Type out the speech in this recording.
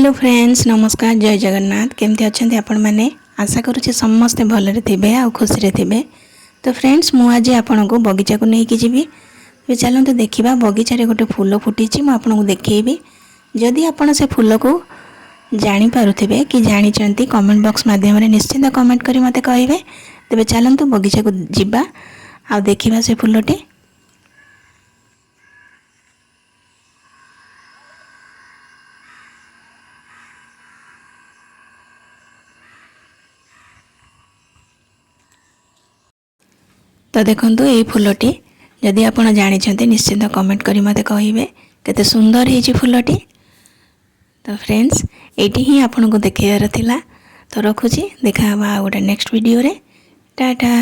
Hello friends नमस्कार जय जगन्नाथ केमती अच्छा आपण मैंने आशा करुँचे समस्ते भलरे थे आ खुशी थे। तो फ्रेंड्स मु आज आपण को बगीचा को लेकिन जीवी तो चलते देखा बगीचारे गोटे फूल फुटी मुझे देखी जदि आप से फूल को जानीपे कि जानते कमेंट बॉक्स माध्यम निश्चिंत कमेंट कर मत कहे। तेज चलतु बगीचा को जीवा आ देखा से फूलटी। तो देखो ये फूलटी जदि आप जानते निश्चिंत कमेंट कर मत कहे केते सुंदर है फूलटी। तो फ्रेंड्स ये ही आपको देखार थिला। तो रखुची देखा गोटे नेक्स्ट वीडियो रे टाटा।